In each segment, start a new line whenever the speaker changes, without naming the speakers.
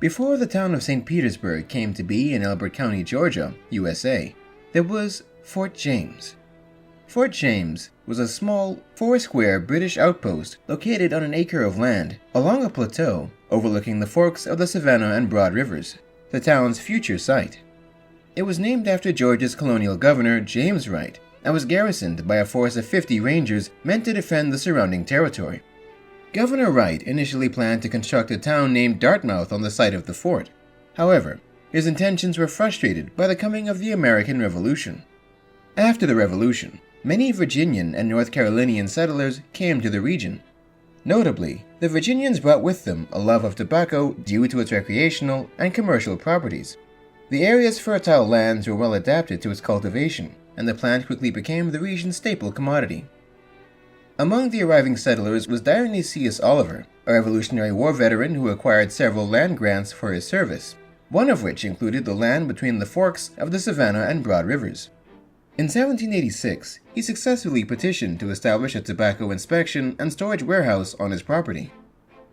Before the town of St. Petersburg came to be in Elbert County, Georgia, USA, there was Fort James. Fort James was a small, four-square British outpost located on an acre of land along a plateau overlooking the forks of the Savannah and Broad Rivers, the town's future site. It was named after Georgia's colonial governor, James Wright, and was garrisoned by a force of 50 rangers meant to defend the surrounding territory. Governor Wright initially planned to construct a town named Dartmouth on the site of the fort. However, his intentions were frustrated by the coming of the American Revolution. After the Revolution, many Virginian and North Carolinian settlers came to the region. Notably, the Virginians brought with them a love of tobacco due to its recreational and commercial properties. The area's fertile lands were well adapted to its cultivation, and the plant quickly became the region's staple commodity. Among the arriving settlers was Dionysius Oliver, a Revolutionary War veteran who acquired several land grants for his service, one of which included the land between the forks of the Savannah and Broad Rivers. In 1786, he successfully petitioned to establish a tobacco inspection and storage warehouse on his property.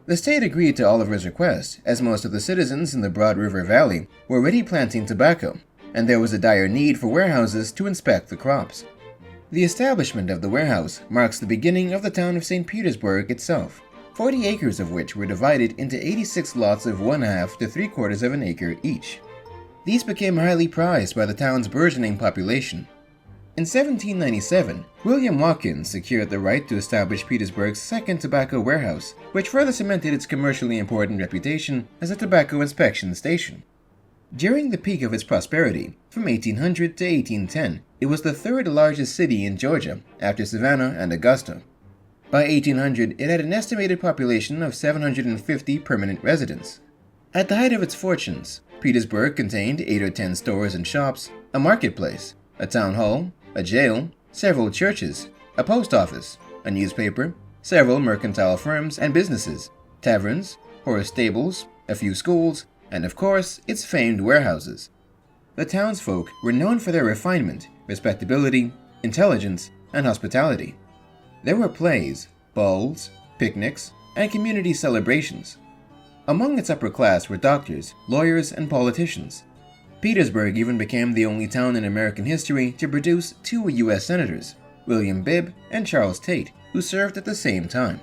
The state agreed to Oliver's request, as most of the citizens in the Broad River Valley were already planting tobacco, and there was a dire need for warehouses to inspect the crops. The establishment of the warehouse marks the beginning of the town of St. Petersburg itself, 40 acres of which were divided into 86 lots of 1/2 to 3/4 of an acre each. These became highly prized by the town's burgeoning population. In 1797, William Watkins secured the right to establish Petersburg's second tobacco warehouse, which further cemented its commercially important reputation as a tobacco inspection station. During the peak of its prosperity, from 1800 to 1810, it was the third largest city in Georgia, after Savannah and Augusta. By 1800, it had an estimated population of 750 permanent residents. At the height of its fortunes, Petersburg contained 8 or 10 stores and shops, a marketplace, a town hall, a jail, several churches, a post office, a newspaper, several mercantile firms and businesses, taverns, horse stables, a few schools, and of course, its famed warehouses. The townsfolk were known for their refinement, respectability, intelligence, and hospitality. There were plays, balls, picnics, and community celebrations. Among its upper class were doctors, lawyers, and politicians. Petersburg even became the only town in American history to produce 2 U.S. senators, William Bibb and Charles Tate, who served at the same time.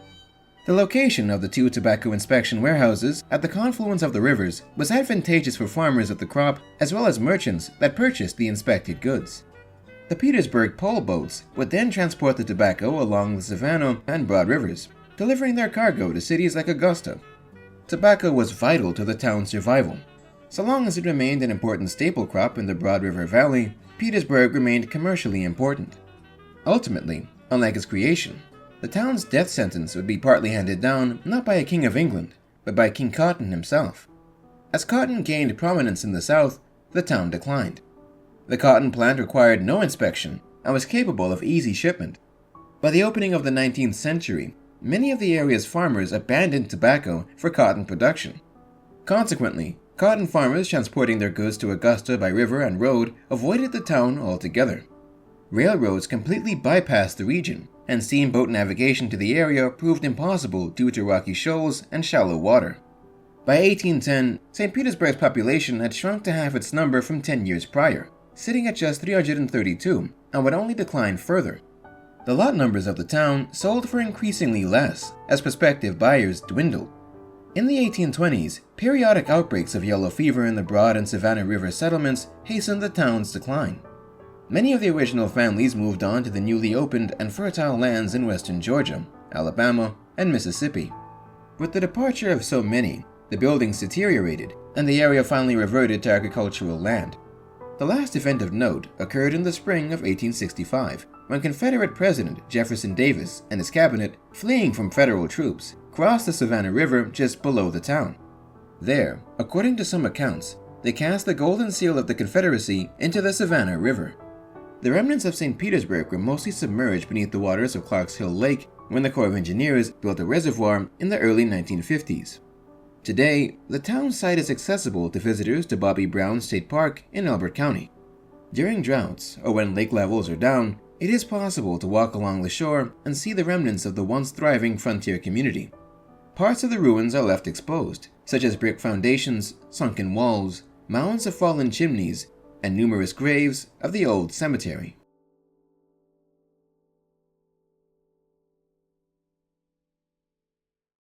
The location of the 2 tobacco inspection warehouses at the confluence of the rivers was advantageous for farmers of the crop as well as merchants that purchased the inspected goods. The Petersburg pole boats would then transport the tobacco along the Savannah and Broad Rivers, delivering their cargo to cities like Augusta. Tobacco was vital to the town's survival. So long as it remained an important staple crop in the Broad River Valley, Petersburg remained commercially important. Ultimately, unlike its creation, the town's death sentence would be partly handed down not by a king of England, but by King Cotton himself. As cotton gained prominence in the South, the town declined. The cotton plant required no inspection and was capable of easy shipment. By the opening of the 19th century, many of the area's farmers abandoned tobacco for cotton production. Consequently, cotton farmers transporting their goods to Augusta by river and road avoided the town altogether. Railroads completely bypassed the region, and steamboat navigation to the area proved impossible due to rocky shoals and shallow water. By 1810, St. Petersburg's population had shrunk to half its number from 10 years prior, sitting at just 332, and would only decline further. The lot numbers of the town sold for increasingly less as prospective buyers dwindled. In the 1820s, periodic outbreaks of yellow fever in the Broad and Savannah River settlements hastened the town's decline. Many of the original families moved on to the newly opened and fertile lands in western Georgia, Alabama, and Mississippi. With the departure of so many, the buildings deteriorated, and the area finally reverted to agricultural land. The last event of note occurred in the spring of 1865, when Confederate President Jefferson Davis and his cabinet, fleeing from federal troops, crossed the Savannah River just below the town. There, according to some accounts, they cast the golden seal of the Confederacy into the Savannah River. The remnants of St. Petersburg were mostly submerged beneath the waters of Clark's Hill Lake when the Corps of Engineers built a reservoir in the early 1950s. Today, the town site is accessible to visitors to Bobby Brown State Park in Elbert County. During droughts, or when lake levels are down, it is possible to walk along the shore and see the remnants of the once thriving frontier community. Parts of the ruins are left exposed, such as brick foundations, sunken walls, mounds of fallen chimneys, and numerous graves of the old cemetery.